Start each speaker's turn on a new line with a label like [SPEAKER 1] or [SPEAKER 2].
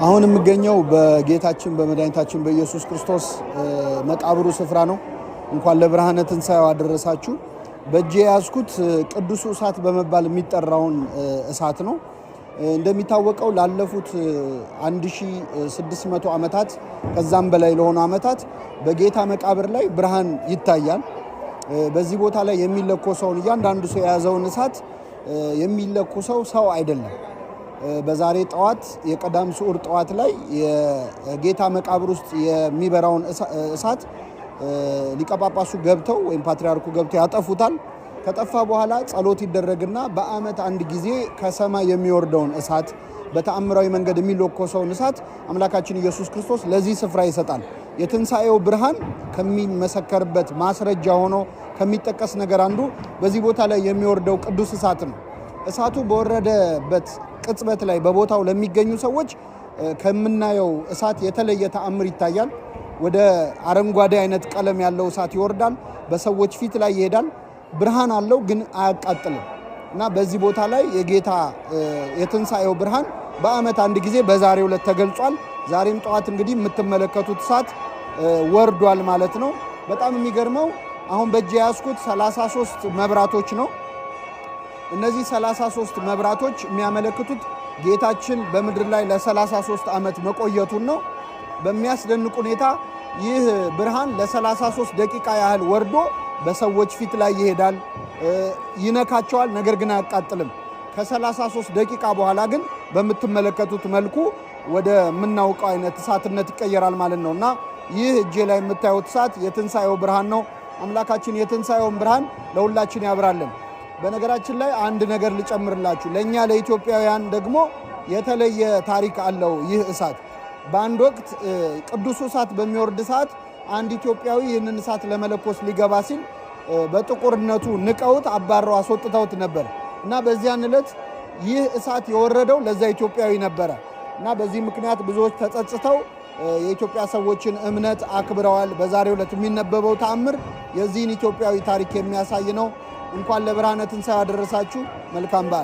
[SPEAKER 1] አሁን የምገኘው በጌታችን በመድኃኒታችን በኢየሱስ ክርስቶስ መቃብሩ ስፍራ ነው። እንኳን ለብርሃነ ትንሣኤው አደረሳችሁ። በእጄ ያዝኩት ቅዱሱ እሳት በመባል የሚጠራውን እሳት ነው። እንደሚታወቀው ላለፉት 1600 ዓመታት ከዛም በላይ ለሆኑ ዓመታት በጌታ መቃብር ላይ ብርሃን ይታያል። በዚህ ቦታ ላይ የሚለኮሰውን እያንዳንዱ ሰው የያዘውን እሳት የሚለኮሰው ሰው አይደለም። በዛሬ ጠዋት የቀዳም ስዑር ጠዋት ላይ የጌታ መቃብር ውስጥ የሚበራውን እሳት ሊቀ ጳጳሱ ገብተው ወይም ፓትርያርኩ ገብተው ያጠፉታል። ከጠፋ በኋላ ጸሎት ይደረግና በዓመት አንድ ጊዜ ከሰማይ የሚወርደውን እሳት በተአምራዊ መንገድ የሚለኮሰውን እሳት አምላካችን ኢየሱስ ክርስቶስ ለዚህ ስፍራ ይሰጣል። የትንሣኤው ብርሃን ከሚመሰከርበት ማስረጃ ሆኖ ከሚጠቀስ ነገር አንዱ በዚህ ቦታ ላይ የሚወርደው ቅዱስ እሳት ነው። እሳቱ በወረደበት ቅጽበት ላይ በቦታው ለሚገኙ ሰዎች ከምናየው እሳት የተለየ ተአምር ይታያል። ወደ አረንጓዴ አይነት ቀለም ያለው እሳት ይወርዳል፣ በሰዎች ፊት ላይ ይሄዳል። ብርሃን አለው ግን አያቃጥልም እና በዚህ ቦታ ላይ የጌታ የትንሣኤው ብርሃን በዓመት አንድ ጊዜ በዛሬው ዕለት ተገልጿል። ዛሬም ጠዋት እንግዲህ የምትመለከቱት እሳት ወርዷል ማለት ነው። በጣም የሚገርመው አሁን በእጄ ያዝኩት 33 መብራቶች ነው። እነዚህ 33 መብራቶች የሚያመለክቱት ጌታችን በምድር ላይ ለ33 ዓመት መቆየቱን ነው። በሚያስደንቅ ሁኔታ ይህ ብርሃን ለ33 ደቂቃ ያህል ወርዶ በሰዎች ፊት ላይ ይሄዳል፣ ይነካቸዋል፣ ነገር ግን አያቃጥልም። ከ33 ደቂቃ በኋላ ግን በምትመለከቱት መልኩ ወደ ምናውቀው አይነት እሳትነት ይቀየራል ማለት ነው እና ይህ እጄ ላይ የምታዩት እሳት የትንሣኤው ብርሃን ነው። አምላካችን የትንሣኤውን ብርሃን ለሁላችን ያብራልን። በነገራችን ላይ አንድ ነገር ልጨምርላችሁ። ለእኛ ለኢትዮጵያውያን ደግሞ የተለየ ታሪክ አለው ይህ እሳት። በአንድ ወቅት ቅዱሱ እሳት በሚወርድ ሰዓት አንድ ኢትዮጵያዊ ይህንን እሳት ለመለኮስ ሊገባ ሲል በጥቁርነቱ ንቀውት አባረው አስወጥተውት ነበር እና በዚያን ዕለት ይህ እሳት የወረደው ለዛ ኢትዮጵያዊ ነበረ እና በዚህ ምክንያት ብዙዎች ተጸጽተው የኢትዮጵያ ሰዎችን እምነት አክብረዋል። በዛሬው ዕለት የሚነበበው ተአምር የዚህን ኢትዮጵያዊ ታሪክ የሚያሳይ ነው። እንኳን ለብርሃነ ትንሣኤው አደረሳችሁ። መልካም በዓል።